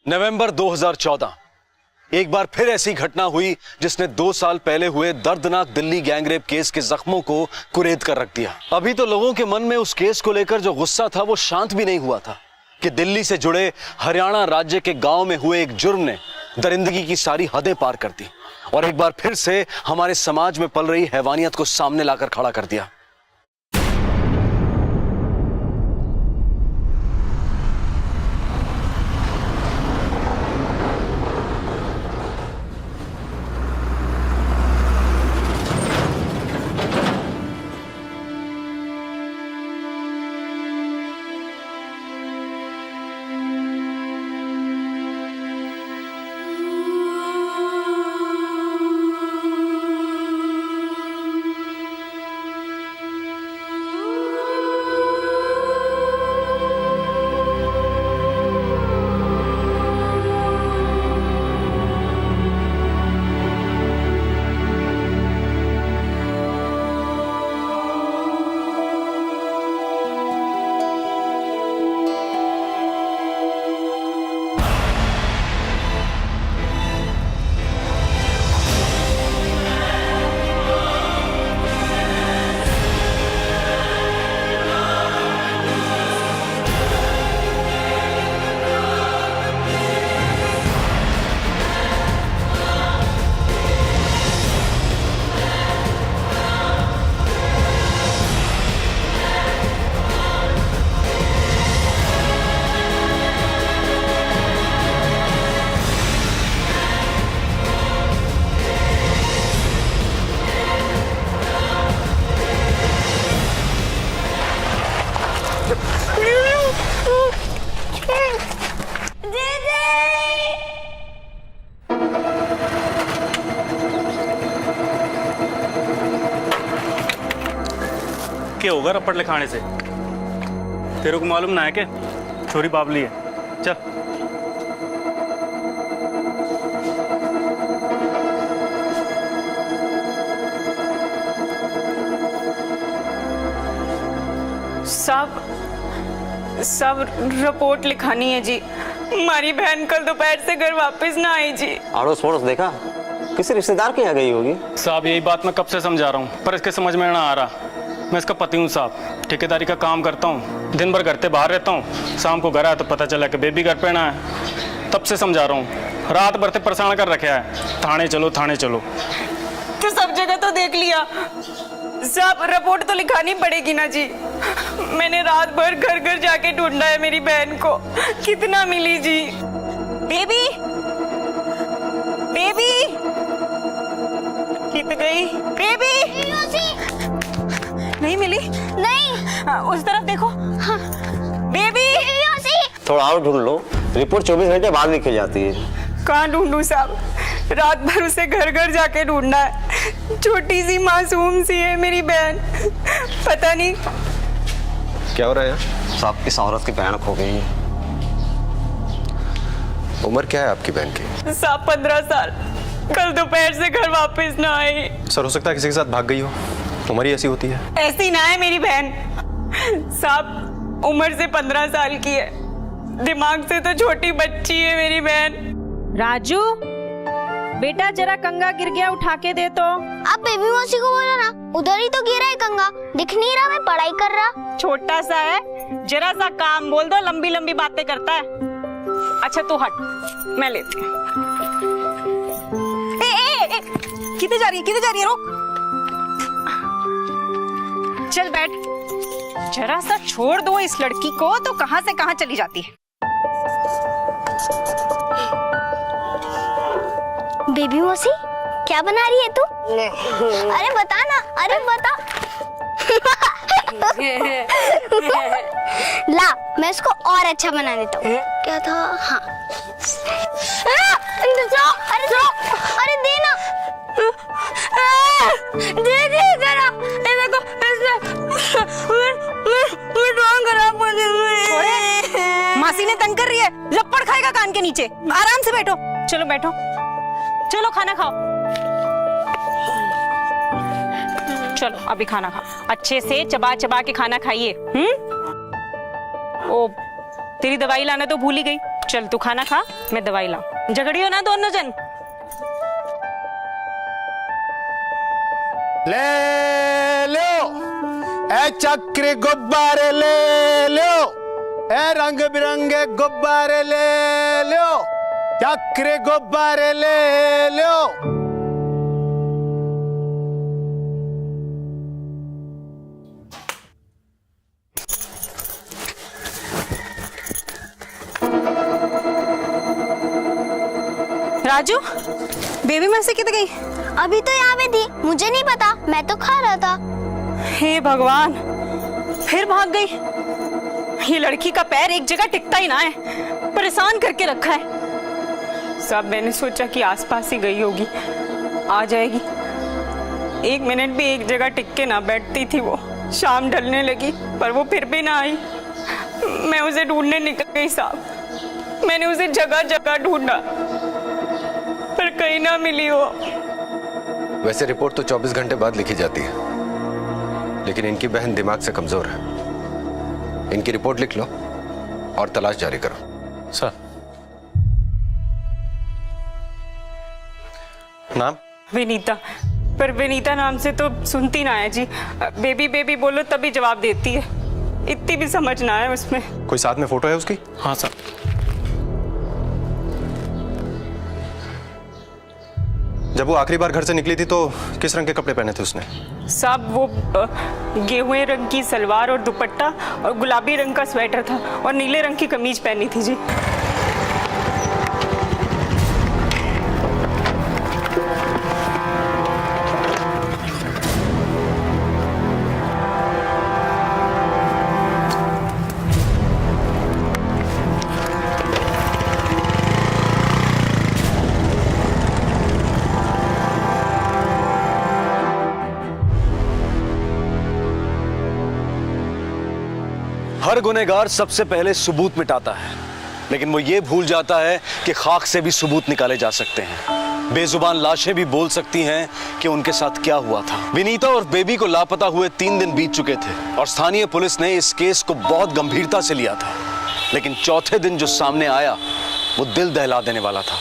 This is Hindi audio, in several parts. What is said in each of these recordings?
नवंबर 2014 एक बार फिर ऐसी घटना हुई जिसने 2 साल पहले हुए दर्दनाक दिल्ली गैंगरेप केस के जख्मों को कुरेद कर रख दिया। अभी तो लोगों के मन में उस केस को लेकर जो गुस्सा था वो शांत भी नहीं हुआ था कि दिल्ली से जुड़े हरियाणा राज्य के गांव में हुए एक जुर्म ने दरिंदगी की सारी हदें पार कर दी और एक बार फिर से हमारे समाज में पल रही हैवानियत को सामने लाकर खड़ा कर दिया। क्या होगा रप्पड़ लिखाने से? तेरे को मालूम ना है क्या छोरी बाबली है? चल सब रिपोर्ट लिखानी है जी। हमारी बहन कल दोपहर से घर वापस ना आई जी। अड़ोस पड़ोस देखा? किसी रिश्तेदार के यहाँ गई होगी। साहब यही बात मैं कब से समझा रहा हूँ पर इसके समझ में ना आ रहा। मैं इसका पति हूँ साहब, ठेकेदारी का काम करता हूँ, दिन भर घर से बाहर रहता हूँ, शाम को घर आया तो पता चला कि बेबी घर पे ना है। तब से समझा रहा हूँ, रात भर से परेशान कर रखा है। थाने चलो थाने चलो। तो सब जगह तो देख लिया साहब, रिपोर्ट तो लिखानी पड़ेगी ना जी। मैंने रात भर घर घर जाके ढूंढा है मेरी बहन को, कितना मिली जी। बेबी बेबी कित गई? बेबी नहीं मिली? नहीं, उस तरफ देखो। हाँ। बेबी थोड़ा और ढूंढ लो, रिपोर्ट 24 घंटे बाद लिखी जाती है। कहाँ ढूंढूं साहब, रात भर उसे घर घर जाके ढूंढना है। छोटी सी मासूम सी है मेरी बहन, पता नहीं क्या हो रहा है यार? साहब इस औरत की बहन खो गई है। उम्र क्या है आपकी बहन की? साहब 15 साल, कल दोपहर से घर वापस ना आई। सर हो सकता है किसी के साथ भाग गई हो, उम्र ही ऐसी होती है। ऐसी ना है मेरी बहन साहब, उम्र से 15 साल की है, दिमाग से तो छोटी बच्ची है मेरी बहन। राजू बेटा जरा कंगा गिर गया, उठा के दे तो। आप बेबी मौसी को बोलो ना, उधर ही तो गिरा है कंगा, दिख नहीं रहा? मैं पढ़ाई कर रहा। छोटा सा है, जरा सा काम बोल दो, लंबी लंबी बातें करता है। अच्छा तू हट, मैं लेती हूँ। किधर जा रही है? किधर जा रही है? रुक, चल बैठ। जरा सा छोड़ दो इस लड़की को तो कहां से कहां चली जाती है। बेबी मौसी क्या बना रही है तू? अरे बता ना, अरे बता। ला मैं इसको और अच्छा बना देता हूँ। क्या था? हाँ अरे देना, दे दे जरा। मैं ड्राइंग खराब कर दी। मासी ने तंग कर रही है, लपड़ खाएगा कान के नीचे। आराम से बैठो, चलो बैठो, चलो खाना खाओ। चलो अभी खाना खाओ, अच्छे से चबा चबा के खाना खाइए। ओ तेरी दवाई लाना तो भूल ही गई, चल तू खाना खा, मैं दवाई लाऊं। झगड़ियो ना दोनों जन। ले लो ए चक्र गुब्बारे, ले लो ए रंग बिरंगे गुब्बारे, ले लो चक्र गुब्बारे, ले लो। राजू, बेबी में से किधर गई? अभी तो यहाँ पे थी, मुझे नहीं पता, मैं तो खा रहा था। हे भगवान, फिर भाग गई। ये लड़की का पैर एक जगह टिकता ही ना है, परेशान करके रखा है। सब मैंने सोचा कि आसपास ही गई होगी, आ जाएगी। 1 मिनट भी एक जगह टिक के ना बैठती थी वो। शाम ढलने लगी पर वो फिर भी ना आई। मैं उसे ढूंढने निकल गई साहब। मैंने उसे जगह जगह ढूंढा पर कहीं ना मिली वो। वैसे रिपोर्ट तो 24 घंटे बाद लिखी जाती है, लेकिन इनकी बहन दिमाग से कमजोर है। इनकी रिपोर्ट लिख लो और तलाश जारी करो। सर। नाम? विनीता। पर विनीता नाम से तो सुनती ना है जी। बेबी बेबी बोलो तभी जवाब देती है। इतनी भी समझ ना है उसमें। कोई साथ में फोटो है उसकी? हाँ सर। जब वो आखिरी बार घर से निकली थी तो किस रंग के कपड़े पहने थे उसने? सब वो गेहुए रंग की सलवार और दुपट्टा और गुलाबी रंग का स्वेटर था और नीले रंग की कमीज पहनी थी जी। हर गुनहगार सबसे पहले सबूत मिटाता है, लेकिन वो ये भूल जाता है कि खाक से भी सबूत निकाले जा सकते हैं। बेजुबान लाशें भी बोल सकती हैं कि उनके साथ क्या हुआ था। विनीता और बेबी को लापता हुए 3 दिन बीत चुके थे और स्थानीय पुलिस ने इस केस को बहुत गंभीरता से लिया था, लेकिन चौथे दिन जो सामने आया वो दिल दहला देने वाला था।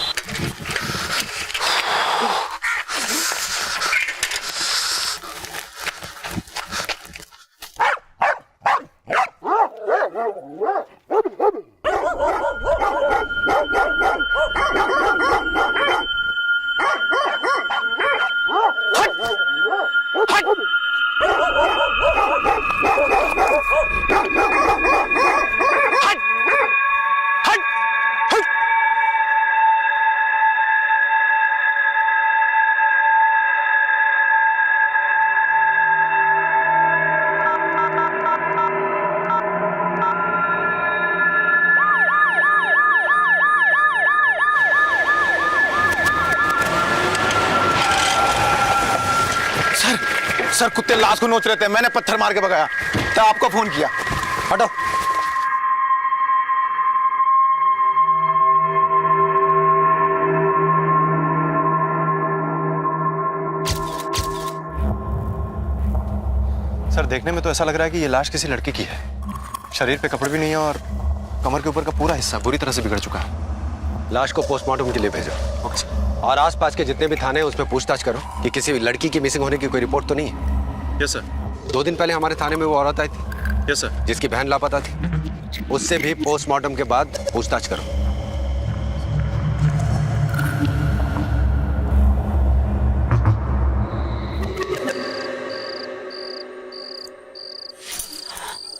सर कुत्ते लाश को नोच रहे थे, मैंने पत्थर मार के भगाया तो आपको फोन किया। हटो। सर देखने में तो ऐसा लग रहा है कि ये लाश किसी लड़की की है। शरीर पे कपड़े भी नहीं है और कमर के ऊपर का पूरा हिस्सा बुरी तरह से बिगड़ चुका है। लाश को पोस्टमार्टम के लिए भेजो। Okay sir. और आसपास के जितने भी थाने हैं उसमें पूछताछ करो कि किसी लड़की की मिसिंग होने की कोई रिपोर्ट तो नहीं है। Yes sir. 2 दिन पहले हमारे थाने में वो औरत आई थी। Yes sir. जिसकी बहन लापता थी, उससे भी पोस्टमार्टम के बाद पूछताछ करो।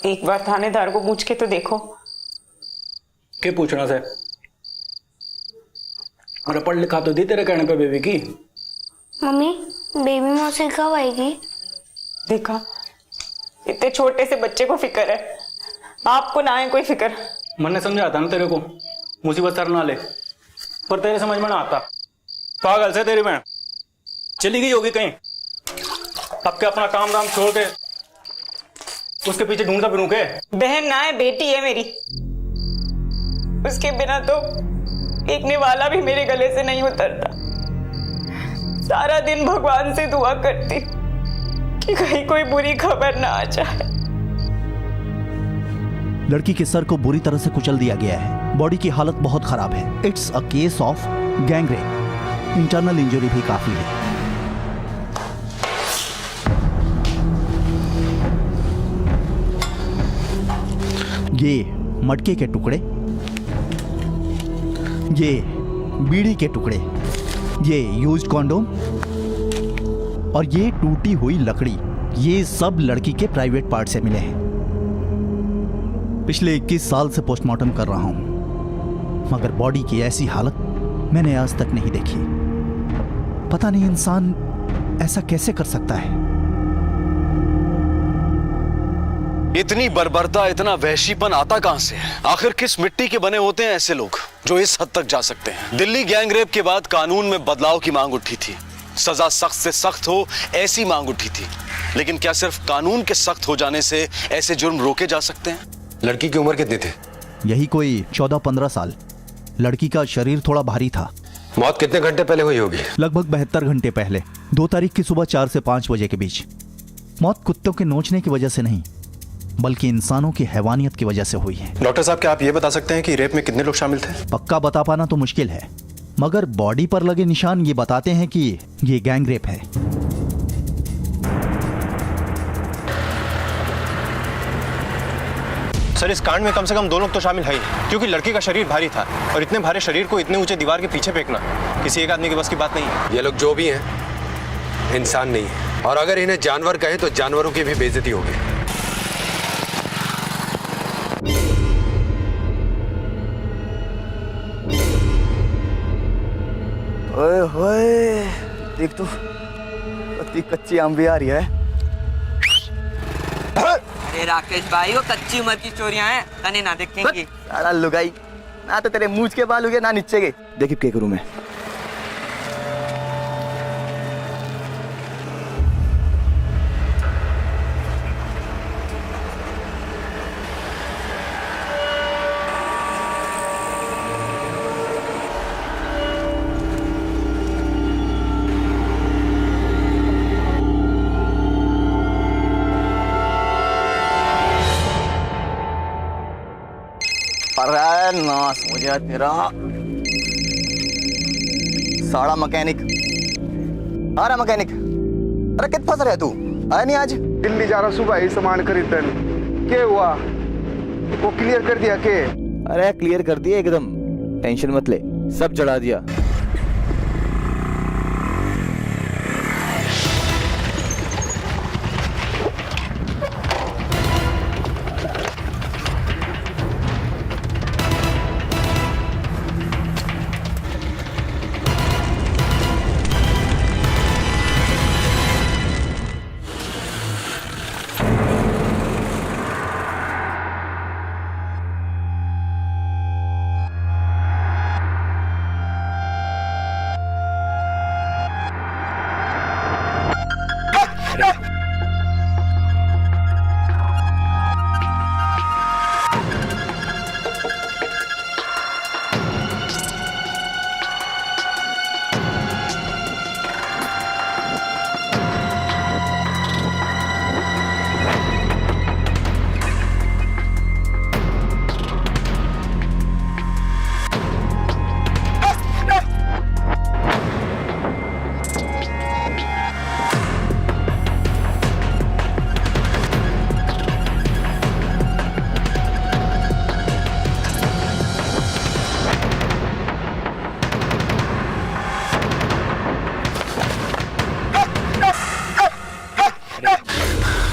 एक बार थानेदार को पूछ के तो देखो। क्या पूछना से? अरे पढ़ लिखा तो दी तेरे कहने पे बेबी की। मम्मी, बेबी मौसी कब आएगी? देखा, इतने छोटे से बच्चे को फिक्र है, आपको ना है कोई फिक्र। मैंने समझाया था ना तेरे को, मुसीबत सर ना ले, पर तेरे समझ में ना आता। पागल से तेरी बहन चली गई होगी कहीं, अब के अपना काम दाम छोड़ के उसके पीछे ढूंढता फिरूं के। बहन ना है, बेटी है मेरी। उसके बिना तो एकने वाला भी मेरे गले से नहीं उतरता। सारा दिन भगवान से दुआ करती कि कहीं कोई बुरी खबर ना आ जाए। लड़की के सर को बुरी तरह से कुचल दिया गया है। बॉडी की हालत बहुत खराब है। It's a case of gang rape. Internal injury भी काफी है। ये मटके के टुकड़े, ये बीड़ी के टुकड़े, ये यूज्ड कॉन्डोम और ये टूटी हुई लकड़ी, ये सब लड़की के प्राइवेट पार्ट से मिले हैं। पिछले 21 साल से पोस्टमार्टम कर रहा हूं, मगर बॉडी की ऐसी हालत मैंने आज तक नहीं देखी। पता नहीं इंसान ऐसा कैसे कर सकता है। इतनी बर्बरता, इतना वहशीपन आता कहां से है? आखिर किस मिट्टी के बने होते हैं ऐसे लोग जो इस हद तक जा सकते हैं? दिल्ली गैंगरेप के बाद कानून में बदलाव की मांग उठी थी, सजा सख्त से सख्त हो ऐसी मांग उठी थी। लेकिन क्या सिर्फ कानून के सख्त हो जाने से ऐसे जुर्म रोके जा सकते हैं? लड़की की उम्र कितनी थी? यही कोई 14-15 साल। लड़की का शरीर थोड़ा भारी था। मौत कितने घंटे पहले हुई होगी? लगभग 72 घंटे पहले, 2 तारीख की सुबह 4 से 5 बजे के बीच। मौत कुत्तों के नोचने की वजह से नहीं, बल्कि इंसानों की हैवानियत की वजह से हुई है। डॉक्टर साहब, क्या आप ये बता सकते हैं कि रेप में कितने लोग शामिल थे? पक्का बता पाना तो मुश्किल है, मगर बॉडी पर लगे निशान ये बताते हैं कि ये गैंगरेप है। सर, इस कांड में कम से कम 2 लोग तो शामिल है ही, क्योंकि लड़की का शरीर भारी था और इतने भारी शरीर को इतने ऊंचे दीवार के पीछे फेंकना किसी एक आदमी के बस की बात नहीं है। ये लोग जो भी हैं इंसान नहीं है, और अगर इन्हें जानवर कहें तो जानवरों की भी बेइज्जती होगी। ओए होए, देख तो कच्ची कच्ची आम भी आ रही है। अरे राकेश भाई, वो कच्ची उम्र की चोरियां हैं, तने ना देखेंगी। सारा लुगाई, ना तो तेरे मूंछ के बाल उगे ना नीचे के। देखिए क्या करूं मैं। अरे नास हो गया तेरा साड़ा मैकेनिक। आ रहा मैकेनिक। अरे कित फंस रहा तू? आया नहीं आज? दिल्ली जा रहा सुबह ही सामान खरीदन। क्या हुआ? वो क्लियर कर दिया के? अरे क्लियर कर दिया एकदम, टेंशन मत ले, सब चढ़ा दिया।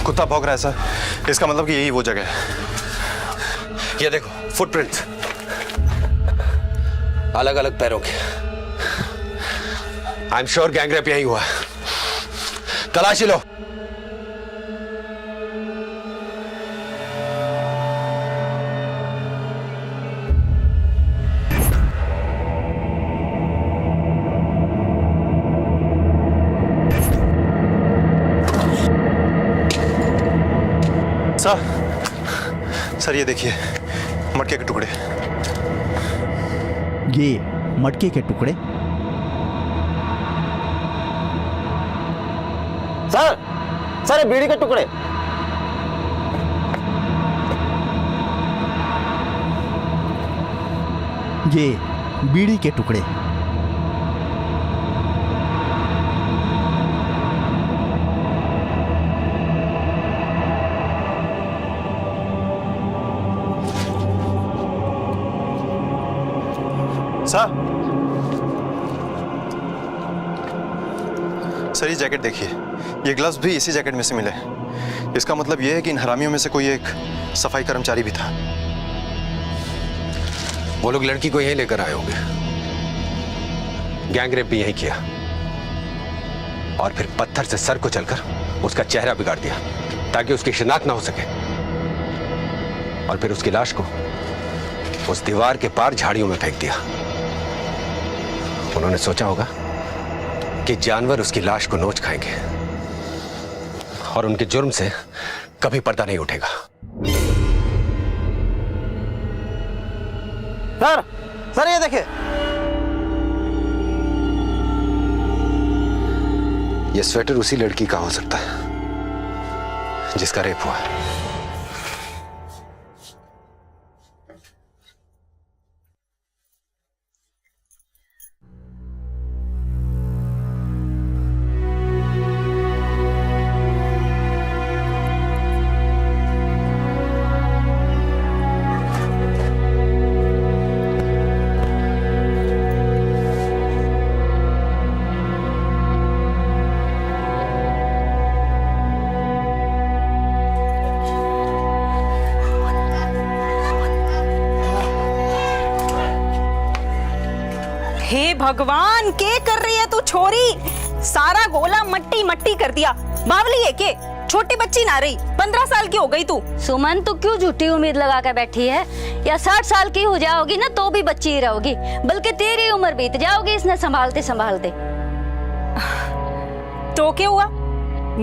कुत्ता भौंक रहा है सर, इसका मतलब कि यही वो जगह है। ये देखो फुटप्रिंट्स, अलग अलग पैरों के। आई एम श्योर गैंगरेप यही हुआ है। तलाशी लो। सर ये देखिए मटके के टुकड़े। ये मटके के टुकड़े? सर ये बीड़ी के टुकड़े। ये बीड़ी के टुकड़े। सर ये जैकेट देखिए, ये ग्लव्स भी इसी जैकेट में से मिले। इसका मतलब ये है कि इन हरामियों में से कोई एक सफाई कर्मचारी भी था। वो लोग लड़की को यहीं लेकर आए होंगे, गैंग रेप भी यहीं किया और फिर पत्थर से सर को चलकर उसका चेहरा बिगाड़ दिया ताकि उसकी शिनाख्त ना हो सके, और फिर उसकी लाश को उस दीवार के पार झाड़ियों में फेंक दिया। उन्होंने सोचा होगा कि जानवर उसकी लाश को नोच खाएंगे और उनके जुर्म से कभी पर्दा नहीं उठेगा। सर ये देखिए, यह स्वेटर उसी लड़की का हो सकता है जिसका रेप हुआ है। हे भगवान, के कर रही है तू छोरी? सारा गोला मट्टी मट्टी कर दिया। बावली है के? छोटी बच्ची ना रही, 15 साल की हो गई तू। सुमन, तू क्यों झूठी उम्मीद लगा कर बैठी है? या 60 साल की हो जाओगी ना तो भी बच्ची ही रहोगी, बल्कि तेरी उम्र बीत जाओगी इसने संभालते संभालते। तो क्या हुआ?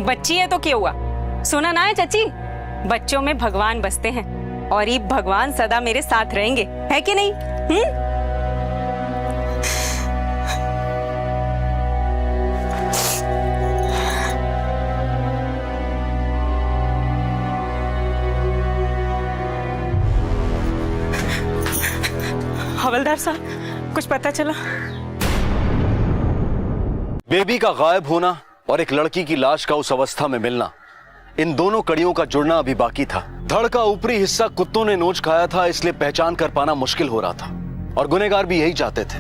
बच्ची है तो क्या हुआ? सुना ना है चाची, बच्चों में भगवान बसते हैं और ये भगवान सदा मेरे साथ रहेंगे, है कि नहीं? हवलदार साहब, कुछ पता चला? बेबी का गायब होना और एक लड़की की लाश का उस अवस्था में मिलना, इन दोनों कड़ियों का जुड़ना अभी बाकी था। धड़ का ऊपरी हिस्सा कुत्तों ने नोच खाया था, इसलिए पहचान कर पाना मुश्किल हो रहा था और गुनहगार भी यही चाहते थे।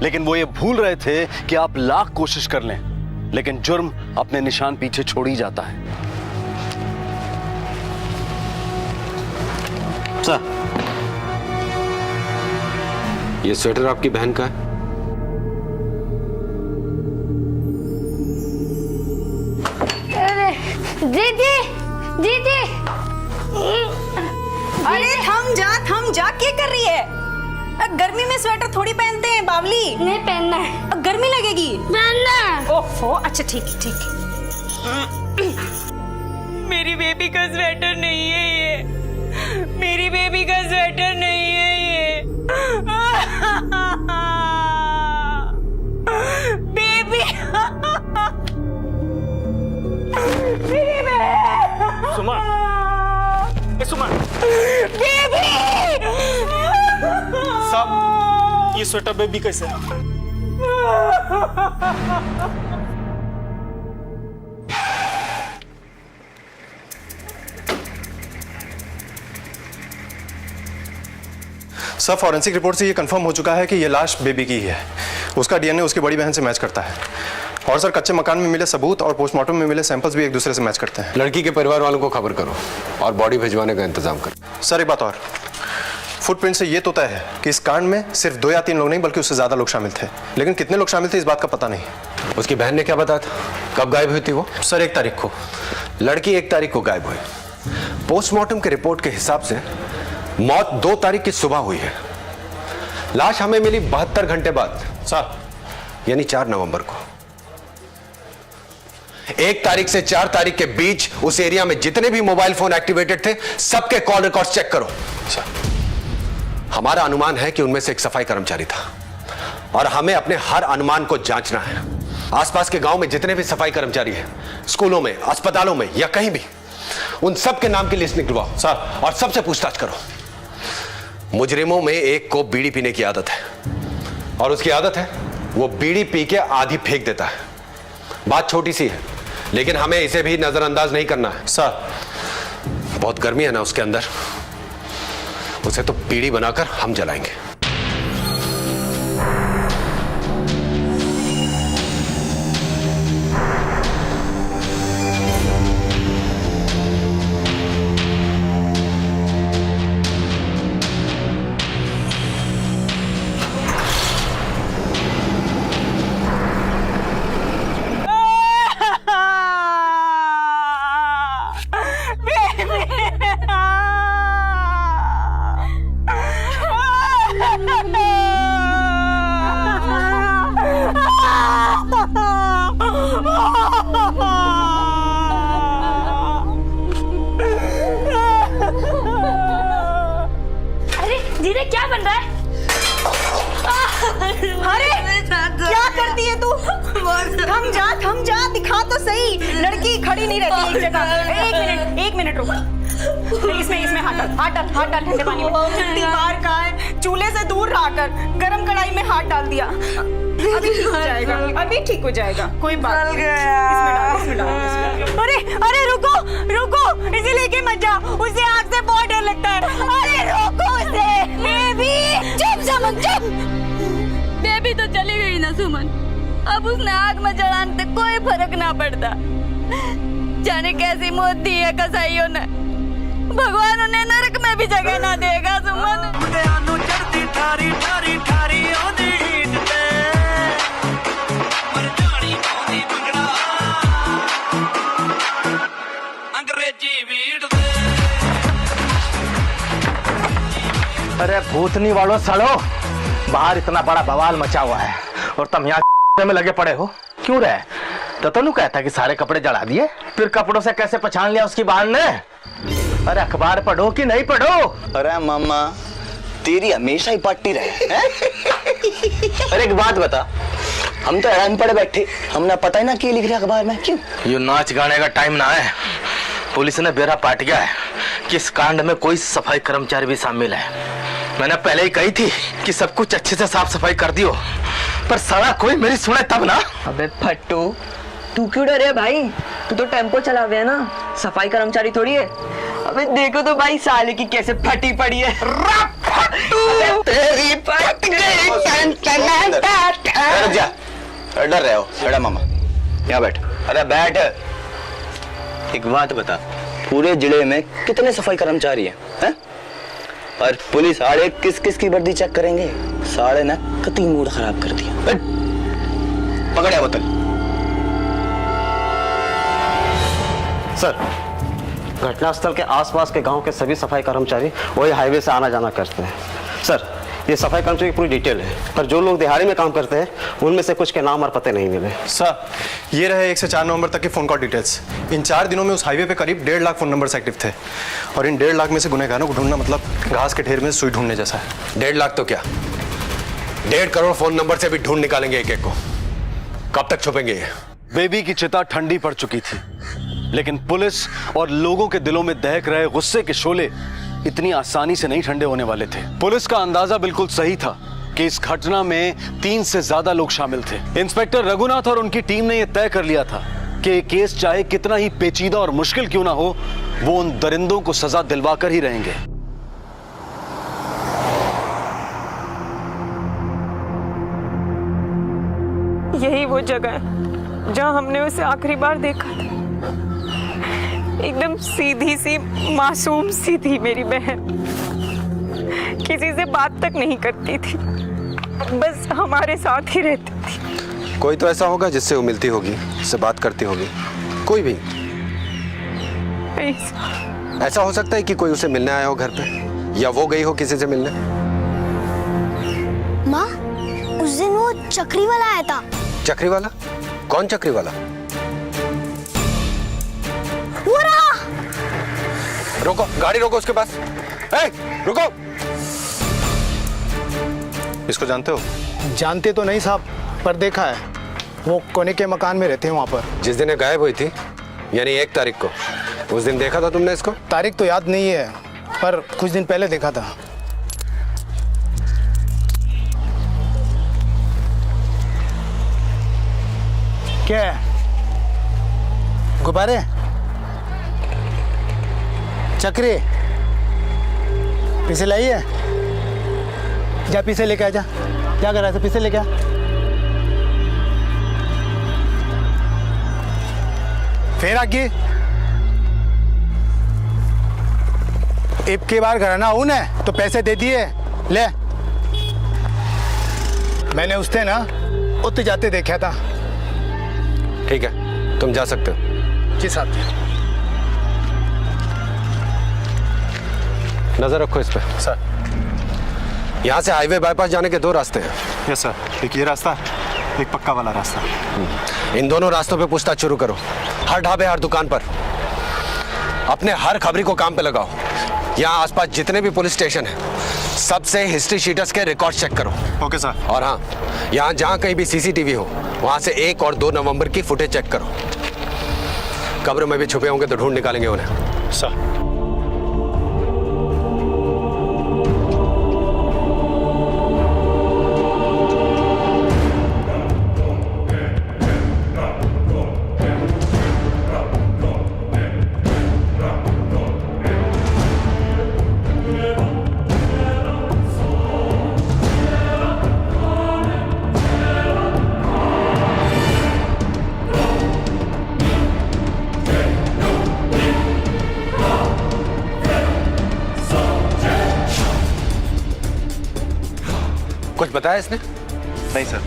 लेकिन वो ये भूल रहे थे कि आप लाख कोशिश कर लें, लेकिन जुर्म अपने निशान पीछे छोड़ ही जाता है। सर, ये स्वेटर आपकी बहन का है? दीदी, दीदी। अरे थम जा, क्या कर रही है? गर्मी में स्वेटर थोड़ी पहनते हैं बावली। नहीं पहनना है। गर्मी लगेगी। पहनना। ओफो, अच्छा ठीक है। मेरी बेबी का स्वेटर नहीं है ये, मेरी बेबी का स्वेटर नहीं है ये। बेबी, मेरी बेबी। सुमन, बेबी। साहब, ये स्वेटर बेबी कैसे है? सब फॉरेंसिक रिपोर्ट से ये कंफर्म हो चुका है कि ये लाश बेबी की ही है। उसका डीएनए उसकी बड़ी बहन से मैच करता है। और सर, कच्चे मकान में मिले सबूत और पोस्टमार्टम में मिले सैंपल्स भी एक दूसरे से मैच करते हैं। लड़की के परिवार वालों को खबर करो और बॉडी भिजवाने का इंतजाम करो। सर एक बात और, फुटप्रिंट से ये तो तय है कि इस कांड में सिर्फ 2 या 3 लोग नहीं बल्कि उससे ज्यादा लोग शामिल थे, लेकिन कितने लोग शामिल थे इस बात का पता नहीं। उसकी बहन ने क्या बताया था? कब गायब हुई थी वो? सर 1 तारीख को। लड़की 1 तारीख को गायब हुई। पोस्टमार्टम के रिपोर्ट के हिसाब से मौत 2 तारीख की सुबह हुई है। लाश हमें मिली 72 घंटे बाद, सर यानी 4 नवंबर को। 1 तारीख से 4 तारीख के बीच उस एरिया में जितने भी मोबाइल फोन एक्टिवेटेड थे, सबके कॉल रिकॉर्ड चेक करो। सर हमारा अनुमान है कि उनमें से एक सफाई कर्मचारी था और हमें अपने हर अनुमान को जांचना है। आसपास के गांव में जितने भी सफाई कर्मचारी हैं, स्कूलों में, अस्पतालों में या कहीं भी, उन सब के नाम की लिस्ट निकलवाओ सर, और सबसे पूछताछ करो। मुजरिमों में एक को बीड़ी पीने की आदत है, और उसकी आदत है वो बीड़ी पी के आधी फेंक देता है। बात छोटी सी है, लेकिन हमें इसे भी नजरअंदाज नहीं करना है। सर, बहुत गर्मी है ना उसके अंदर, उसे तो बीड़ी बनाकर हम जलाएंगे। अरे दीदी क्या बन रहा है? अरे क्या करती है तू? थम जा, दिखा तो सही। लड़की खड़ी नहीं रहती एक जगह। एक मिनट रुक। इसमें हाथ डाल ठंडे पानी में। कितनी बार कहा है चूल्हे से दूर रखकर गरम कढ़ाई में हाथ डाल दिया। अभी ठीक हो जाएगा, कोई बात नहीं। इसमें डाल। अरे रुको, इसे लेके मत जा, उसे आग से बहुत डर लगता है। अरे रोको उसे। बेबी चुप। बेबी तो चली गई ना सुमन, अब उसने आग में जलाने से कोई फर्क ना पड़ता। जाने कैसी मौत दी है कसाईयों ने, भगवान उन्हें नरक में भी जगह ना देगा सुमन। अरे भूतनी वालों सड़ो, बाहर इतना बड़ा बवाल मचा हुआ है और तुम यहाँ में लगे पड़े हो, क्यों रहे? तो तनु कहता कि सारे कपड़े जला दिए, फिर कपड़ों से कैसे पहचान लिया उसकी बहन ने? अरे अखबार पढ़ो कि नहीं पढ़ो? अरे मामा तेरी हमेशा ही पट्टी रहे हैं? अरे एक बात बता, हम तो हैरान पड़े बैठे, हमने पता ही ना क्या लिख रहे अखबार में, क्यों? ये नाच गाने का टाइम ना है। पुलिस ने बेरा पाट गया है कि इस कांड में कोई सफाई कर्मचारी भी शामिल है। मैंने पहले ही कही थी कि सब कुछ अच्छे से साफ सफाई कर दियो, पर सारा कोई मेरी सुने तब ना। अबे फट्टू, तू क्यों डरे भाई? तू तो टेम्पो चला हुआ है ना, सफाई कर्मचारी थोड़ी है। अबे देखो तो भाई साले की कैसे फटी पड़ी है। तेरी डर रहे हो? बेटा मामा यहाँ बैठ। अरे बैठ। एक बात बता, पूरे जिले में कितने सफाई कर्मचारी हैं? और पुलिस साढ़े किस की वर्दी चेक करेंगे? साढ़े ने कतई मूड खराब कर दिया। पकड़े बोतल। सर, घटनास्थल के आसपास के गांव के सभी सफाई कर्मचारी वही हाईवे से आना जाना करते हैं। सर, ये सफाई कर्मचारी की पूरी डिटेल है, पर जो लोग दिहाड़ी में काम करते हैं उनमें से कुछ के नाम और पते नहीं मिले। सर, ये रहे 1 से 4 नवंबर तक की फोन कॉल डिटेल्स। इन 4 दिनों में उस हाईवे पे करीब 1.5 लाख फोन नंबर एक्टिव थे, और इन 1.5 लाख में से गुनहगारों को ढूंढना मतलब घास के ढेर में सुई ढूंढने जैसा है। 1.5 लाख तो क्या, 1.5 करोड़ फोन नंबर से भी ढूंढ निकालेंगे एक को। कब तक छुपेंगे ये? बेबी की चिता ठंडी पड़ चुकी थी, लेकिन पुलिस और लोगों के दिलों में दहक रहे गुस्से के शोले इतनी आसानी से नहीं ठंडे होने वाले थे। पुलिस का अंदाजा बिल्कुल सही था कि इस घटना में 3 से ज्यादा लोग शामिल थे। इंस्पेक्टर रघुनाथ और उनकी टीम ने यह तय कर लिया था कि ये केस चाहे कितना ही पेचीदा और मुश्किल क्यों ना हो, वो उन दरिंदों को सजा दिलवाकर ही रहेंगे। यही वो जगह है जहां हमने उसे आखिरी बार देखा था। एकदम सीधी सी मासूम सी थी मेरी बहन, किसी से बात तक नहीं करती थी, बस हमारे साथ ही रहती थी। कोई तो ऐसा होगा जिससे वो मिलती होगी, उससे बात करती होगी, कोई भी। ऐसा हो सकता है कि कोई उसे मिलने आया हो घर पे, या वो गई हो किसी से मिलने। माँ, उस दिन वो चक्री वाला आया था। चक्री वाला? कौन चक्री वाला? वो रहा। रोको, गाड़ी रोको उसके पास। रुको। इसको जानते हो? जानते तो नहीं साहब, पर देखा है। वो कोने के मकान में रहते हैं वहाँ पर। जिस दिन गायब हुई थी, यानी 1 तारीख को, उस दिन देखा था तुमने इसको? तारीख तो याद नहीं है, पर कुछ दिन पहले देखा था। क्या है? गुब्बारे, चक्री, पीछे लाइए। जा पीछे लेके आ जा। क्या कर रहा है? पीछे लेके आ। फिर आगे इब की बार घराना हूं ना तो पैसे दे दिए। ले, मैंने उससे ना उत जाते देखा था। ठीक है, तुम जा सकते हो। जी साहब। नजर रखो इस पे। सर। यहाँ से हाईवे बाईपास जाने के 2 रास्ते हैं। यस सर, एक ये रास्ता, एक पक्का वाला रास्ता। इन दोनों रास्तों पे पूछताछ शुरू करो। हर ढाबे, हर दुकान पर अपने हर खबरी को काम पे लगाओ। यहाँ आसपास जितने भी पुलिस स्टेशन हैं, सबसे हिस्ट्री शीटर्स के रिकॉर्ड चेक करो। Okay sir. और हाँ, यहाँ जहाँ कहीं भी सीसीटीवी हो, वहाँ से 1 और 2 नवंबर की फुटेज चेक करो। कब्र में भी छुपे होंगे तो ढूंढ निकालेंगे उन्हें। सर। कुछ बताया इसने? नहीं सर,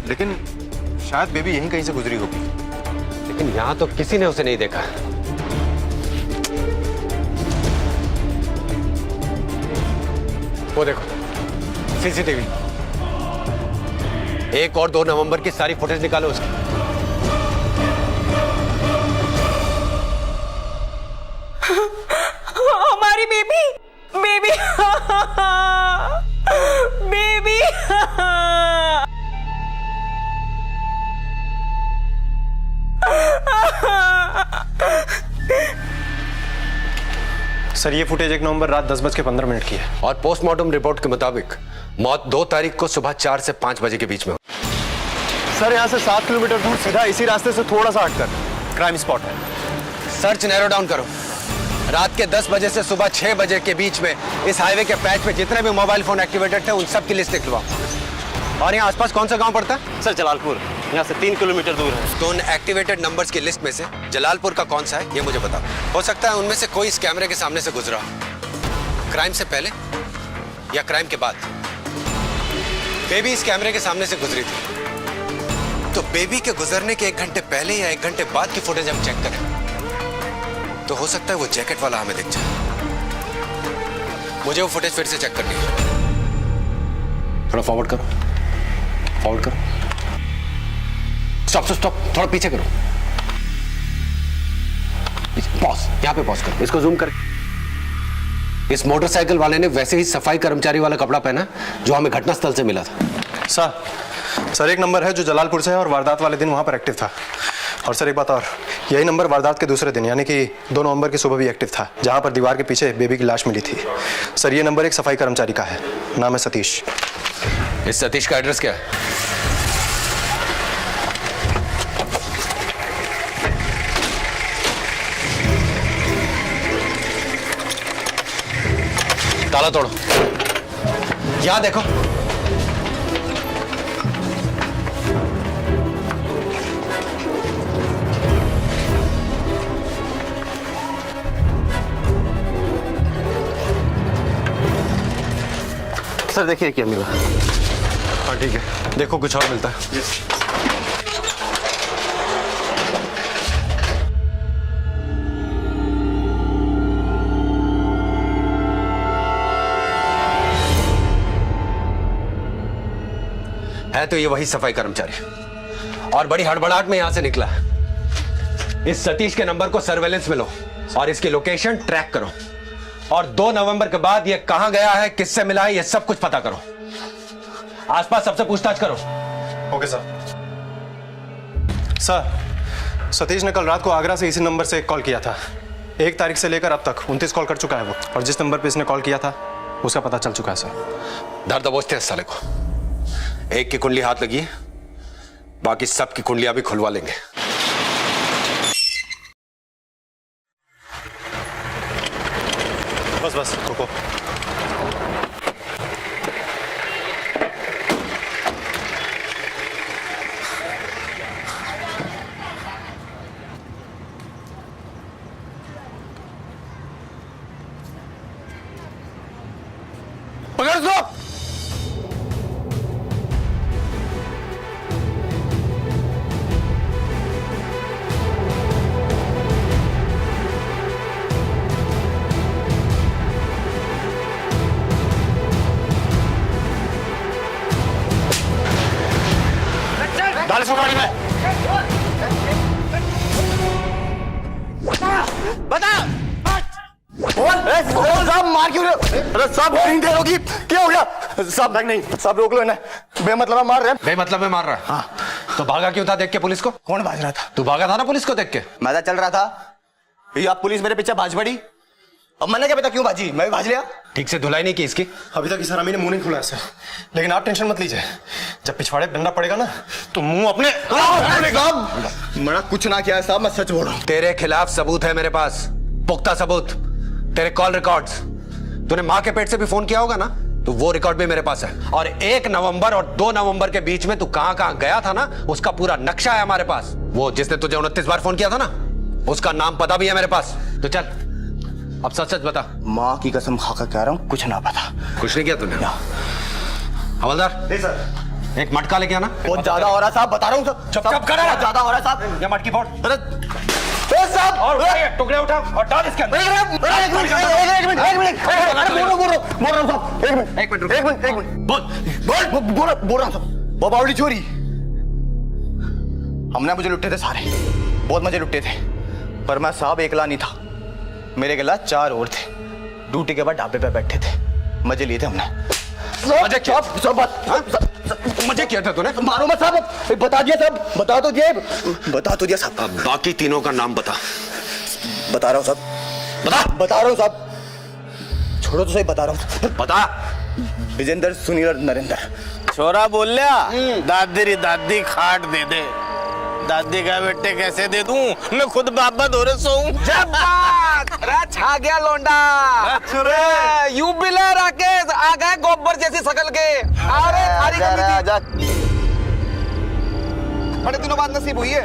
लेकिन शायद बेबी यहीं कहीं से गुजरी होगी। लेकिन यहाँ तो किसी ने उसे नहीं देखा। वो देखो, सीसीटीवी। 1 और 2 नवंबर की सारी फुटेज निकालो उसकी। हमारी बेबी, बेबी, बेबी। सर, ये फुटेज 1 नवंबर रात 10:15 की है। और पोस्टमार्टम रिपोर्ट के मुताबिक मौत 2 तारीख को सुबह 4 से 5 बजे के बीच में हुई। सर, यहाँ से 7 किलोमीटर दूर सीधा इसी रास्ते से थोड़ा सा हटकर क्राइम स्पॉट है। सर्च नैरो डाउन करो। रात के 10 बजे से सुबह 6 बजे के बीच में इस हाईवे के पैच पे जितने भी मोबाइल फोन एक्टिवेटेड थे, उन सब की लिस्ट निकलवाओ। और यहाँ आसपास कौन सा गांव पड़ता है? सर, जलालपुर यहाँ से 3 किलोमीटर दूर है। तो उन एक्टिवेटेड नंबर्स की लिस्ट में से जलालपुर का कौन सा है, ये मुझे बताओ। हो सकता है उनमें से कोई इस कैमरे के सामने से गुजरा हो। क्राइम से पहले या क्राइम के बाद बेबी इस कैमरे के सामने से गुजरी थी। तो बेबी के गुजरने के 1 घंटे पहले या 1 घंटे बाद की फुटेज हम चेक करें तो हो सकता है वो जैकेट वाला हमें दिख जाए। मुझे वो फुटेज फिर से चेक करनी है। थोड़ा फॉरवर्ड करो, फॉरवर्ड करो। स्टॉप स्टॉप स्टॉप, थोड़ा पीछे करो। पॉज, यहाँ पे पॉज करो। इसको जूम कर। इस मोटरसाइकिल वाले ने वैसे ही सफाई कर्मचारी वाला कपड़ा पहना जो हमें घटनास्थल से मिला था। सर, 1 नंबर है जो जलालपुर से है और वारदात वाले दिन वहां पर एक्टिव था। और सर, एक बात और, यही नंबर वारदात के दूसरे दिन यानी कि 2 नवंबर की सुबह भी एक्टिव था, जहां पर दीवार के पीछे बेबी की लाश मिली थी। सर, ये नंबर एक सफाई कर्मचारी का है, नाम है सतीश। इस सतीश का एड्रेस क्या है? ताला तोड़ो। यहां देखो। सर, देखिए क्या मिला। हाँ ठीक है, देखो कुछ और मिलता है। है तो ये वही सफाई कर्मचारी, और बड़ी हड़बड़ाहट में यहां से निकला। इस सतीश के नंबर को सर्वेलेंस में लो और इसकी लोकेशन ट्रैक करो, और 2 नवंबर के बाद ये कहां गया है, किससे मिला है, ये सब कुछ पता करो। आसपास सबसे पूछताछ करो। Okay sir. सर, सतीश ने कल रात को आगरा से इसी नंबर से एक कॉल किया था। 1 तारीख से लेकर अब तक 29 कॉल कर चुका है वो, और जिस नंबर पे इसने कॉल किया था उसका पता चल चुका है सर। धर दबोचते हैं इस साले को। 1 की कुंडली हाथ लगी है, बाकी सबकी कुंडलियां भी खुलवा लेंगे। बस बस रुको। पकड़ दो। डाल इसको गाड़ी में। बता। साहब मार क्यों रहे हो? अरे साहब नहीं देर होगी। क्या हो गया? साहब बैग नहीं। साहब रोक लो इन्हें। बेमतलब में मार रहे हैं। बेमतलब में मार रहा है? हाँ। तो भागा क्यों था देख के पुलिस को? कौन भाग रहा था? तू भागा था ना पुलिस को देख के? मैं चल रहा था, ये आप पुलिस मेरे पीछे भाज पड़ी। अब मैंने क्या पता क्यों भाजी? मैं भी भाज लिया। ठीक से धुलाई नहीं की इसकी? अभी तक इस हरामी ने मुंह नहीं खुला सर, लेकिन आप टेंशन मत लीजिए, जब पिछवाड़े बनना पड़ेगा ना तो मुंह अपने। मैंने कुछ ना किया है साहब, मैं सच बोल रहा हूँ। तेरे खिलाफ सबूत है मेरे पास, पुख्ता सबूत। तेरे कॉल रिकॉर्ड्स, तूने माँ के पेट से भी फोन किया होगा ना, तो वो रिकॉर्ड भी मेरे पास है। और 1 नवंबर और 2 नवंबर के बीच में तू कहां कहां गया था ना, उसका पूरा नक्शा है हमारे पास। वो जिसने तुझे 29 बार फोन किया था ना, उसका नाम पता भी है मेरे पास। तो चल अब सच सच बता। माँ की कसम खाकर कह रहा हूँ, कुछ ना पता। कुछ नहीं किया तूने? हवलदार नहीं सर। एक मटका लेके आना। बहुत ज्यादा हो रहा साहब, बता रहा हूँ साहब। चुप चुप कर। ज्यादा हो रहा साहब। ये मटकी फोड़। अरे साहब, और टुकड़े उठा और डाल इसके अंदर। एक मिनट बोल रहा हूँ साहब। वो बावड़ी चोरी हमने मुझे लुट्टे थे सारे, बहुत मजे लुट्टे थे, पर मैं साहब एकला नहीं था, मेरे गिला 4 और थे। ड्यूटी के बाद ढाबे पे बैठे थे, मजे लिए थे हमने। मजे क्या? मजे किया था तूने? मारो मत साहब, बता दिया साहब, बता तो दिया साहब। अब बाकी तीनों का नाम बता। बता रहा हूँ साहब, बता रहा हूँ साहब। छोड़ो तो सही, बता रहा हूँ। बता। विजेंद्र, सुनील और नरेंद्र। छोरा बोल लिया, दादी री दादी खाट दे दे। दादी का बेटे कैसे दे दूं, मैं खुद बाबा धोरे सोऊं। छा गया लौंडा। यू बिले राकेश आ गए गोबर जैसी शकल के। अरे थारी आजा। बड़े दिनों बाद नसीब हुई है।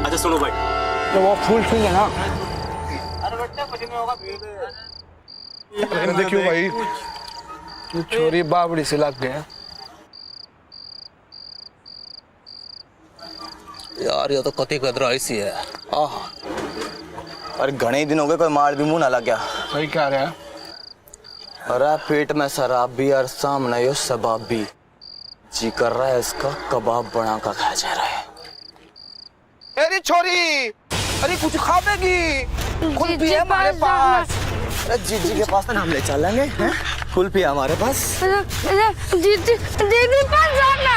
अच्छा सुनो भाई, तो वो फूल है ना। देखियो भाई, तू छोरी बावड़ी से लग गया यार, ये तो कति कदरा ऐसी है। अरे घने दिन हो गए, कोई मार भी मुंह ना लग गया। भाई क्या रहा? अरे पेट में शराब भी और सामने यो शबाब भी, जी कर रहा है इसका कबाब बना कर खा जा रहा है। अरे छोरी, अरे कुछ खावेगी? कुल्फी है हमारे पास। अरे जीजी के पास ना हम ले चलेंगे, हैं? कुल्फी है हमारे पास। दीदी पास जाना।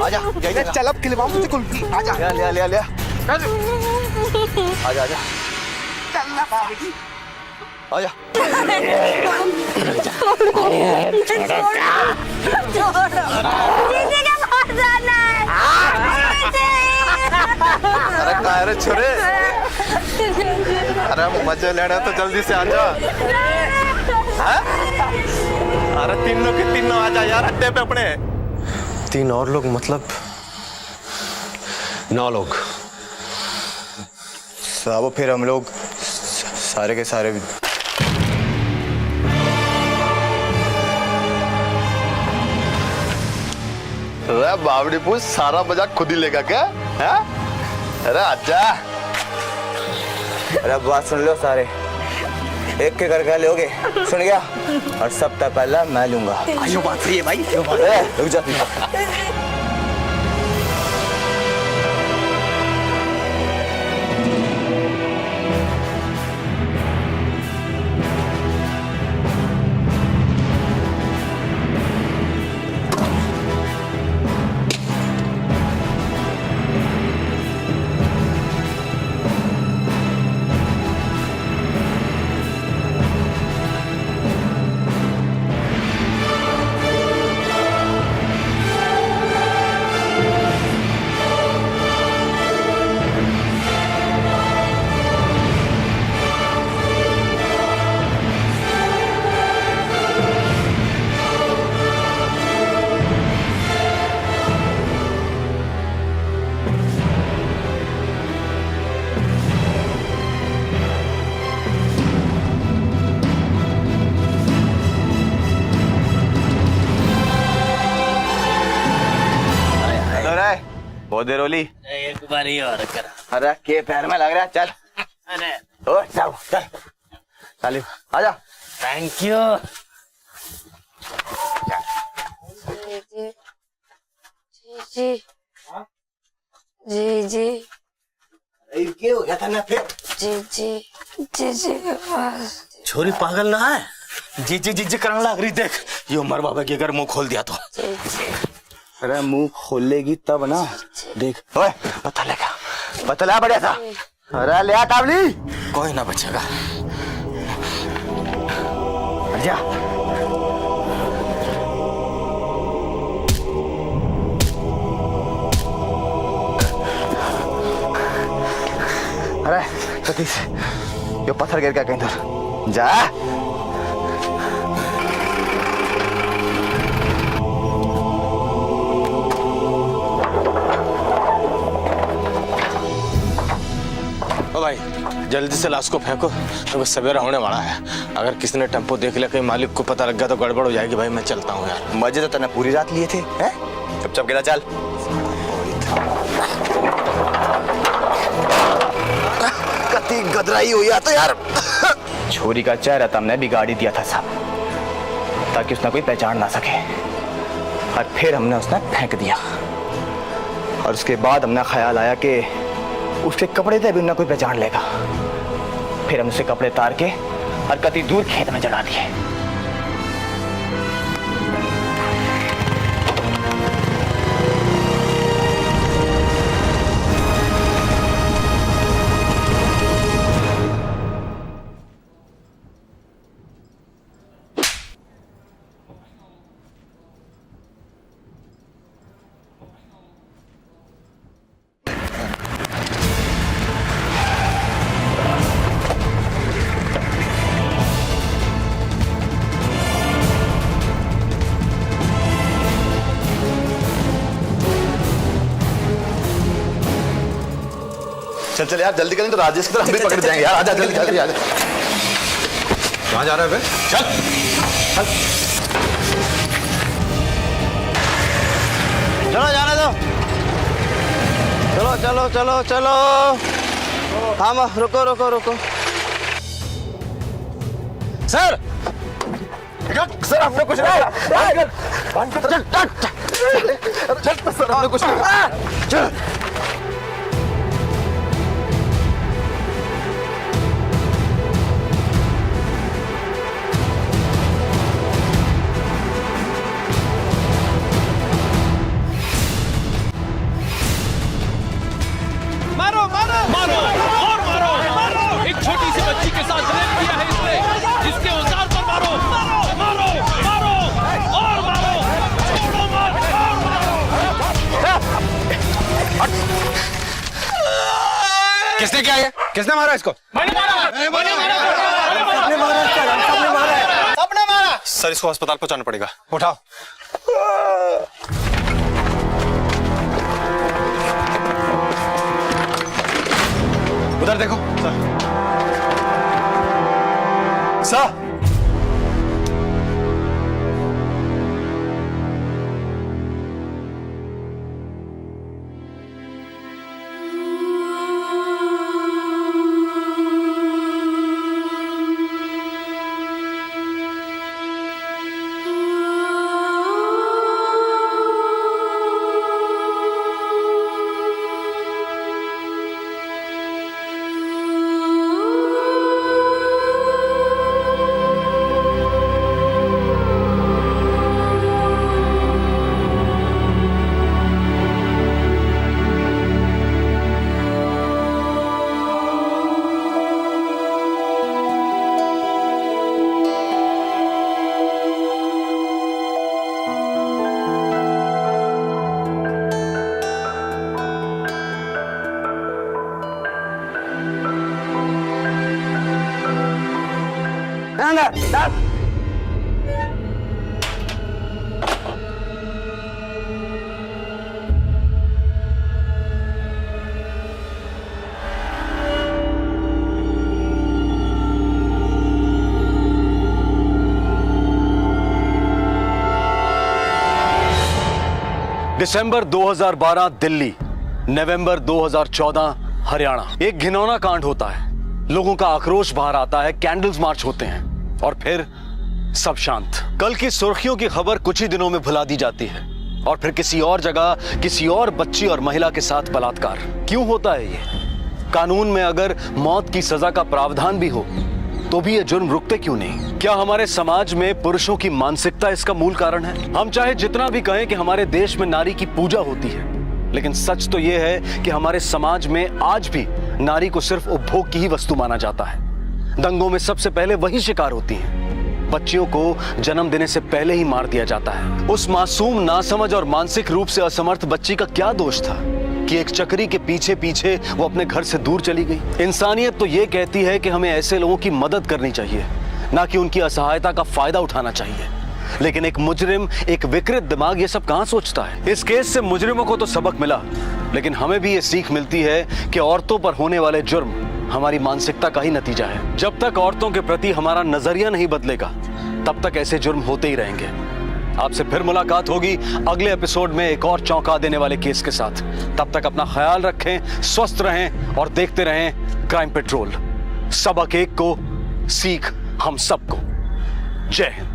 आजा, चल अब खिलवाऊं तुझे कुल्फी। आजा, ले आजा। चलना भाई। आजा। दीदी के पास जाना है। अरे क्या रे छोरे? अरे मजे लेना तो जल्दी से आजा। अरे तीनों के तीनों आजा यार अड्डे पे अपने। 3 और लोग मतलब 9 लोग। साहब फिर हम लोग सारे के सारे बावड़ी पूछ सारा मजाक खुद ही लेगा क्या? है? अरे आजा। अरे बात सुन लो सारे, एक के करके लोगे, सुन गया? और सबसे पहला मैं लूंगा। यो बात सही है भाई, यो बात। रुक जा। बहुत देर होली, एक बार ही और करा। अरे के पैर में लग रहा है, चल। अरे ओ चल चल सालिम आजा। Thank you. जी जी जी क्या हो गया था ना फिर? जी जी जी जी बस। छोरी पागल ना है, जी जी जी जी करने लग रही। देख ये उमर बाबा के अगर मुंह खोल दिया तो। अरे मुंह खोलेगी तब ना, देख। ओए पता लगा, पता लगा बढ़िया था। अरे ले आ काबली, कोई ना बचेगा। जा अरे सतीश, ये पत्थर गिर गया कहीं दूर, जा। ओ भाई जल्दी से लाश को फेंको, क्योंकि सवेरा होने वाला है। अगर किसी ने टेम्पो देख लिया, कहीं मालिक को पता लग गया तो गड़बड़ हो जाएगी। भाई मैं चलता हूँ यार। मजे तो तने पूरी रात लिए थे, हैं? चुपचाप गिरा, चल। कती गदराई हुई तो यार। छोरी का चेहरा तो हमने बिगाड़ ही दिया था साहब, ताकि उसने कोई पहचान ना सके। और फिर हमने उसने फेंक दिया, और उसके बाद हमने ख्याल आया कि उसके कपड़े थे भी ना कोई पहचान लेगा। फिर हम उससे कपड़े तार के और कति दूर खेत में जला दिए। चल चल यार जल्दी करें तो राजेश की तरफ भी पकड़ जाएंगे यार। आजा जल्दी जल्दी आजा। कहाँ जा रहा है बे? चल चल चलो जाने दो, चलो चलो चलो चलो। हाँ रुको रुको रुको। सर सर आपने कुछ नहीं, चल सर आपने कुछ नहीं, चल। मारो मारो मारो और मारो मारो। एक छोटी सी बच्ची के साथ रेप किया है इसने, जिसके औजार पर मारो मारो मारो मारो और मारो, छोड़ो मत और मारो। किसने किया ये? किसने मारा इसको? मैंने मारा, मैंने मारा, सबने मारा, सबने मारा, सबने मारा। सर इसको अस्पताल पहुंचाना पड़ेगा, उठाओ। उधर देखो सर। 10। दिसंबर 2012 दिल्ली, नवंबर 2014 हरियाणा। एक घिनौना कांड होता है, लोगों का आक्रोश बाहर आता है, कैंडल्स मार्च होते हैं और फिर सब शांत। कल की सुर्खियों की खबर कुछ ही दिनों में भुला दी जाती है और फिर किसी और जगह किसी और बच्ची और महिला के साथ बलात्कार। क्यों होता है ये? कानून में अगर मौत की सजा का प्रावधान भी हो तो भी ये जुर्म रुकते क्यों नहीं? क्या हमारे समाज में पुरुषों की मानसिकता इसका मूल कारण है? हम चाहे जितना भी कहें कि हमारे देश में नारी की पूजा होती है, लेकिन सच तो यह है कि हमारे समाज में आज भी नारी को सिर्फ उपभोग की ही वस्तु माना जाता है। दंगों में सबसे पहले वही शिकार होती हैं। बच्चियों को जन्म देने से पहले ही मार दिया जाता है। उस मासूम, नासमझ और मानसिक रूप से असमर्थ बच्ची का क्या दोष था कि एक चक्री के पीछे पीछे वो अपने घर से दूर चली गई? इंसानियत तो ये कहती है कि हमें ऐसे लोगों की मदद करनी चाहिए, ना कि उनकी असहायता का फायदा उठाना चाहिए। लेकिन एक मुजरिम, एक विकृत दिमाग ये सब कहां सोचता है? इस केस से मुजरिमों को तो सबक मिला, लेकिन हमें भी ये सीख मिलती है कि औरतों पर होने वाले जुर्म हमारी मानसिकता का ही नतीजा है। जब तक औरतों के प्रति हमारा नजरिया नहीं बदलेगा, तब तक ऐसे जुर्म होते ही रहेंगे। आपसे फिर मुलाकात होगी अगले एपिसोड में एक और चौंका देने वाले केस के साथ। तब तक अपना ख्याल रखें, स्वस्थ रहें और देखते रहें क्राइम पेट्रोल। सबक एक को, सीख हम सबको। जय हिंद।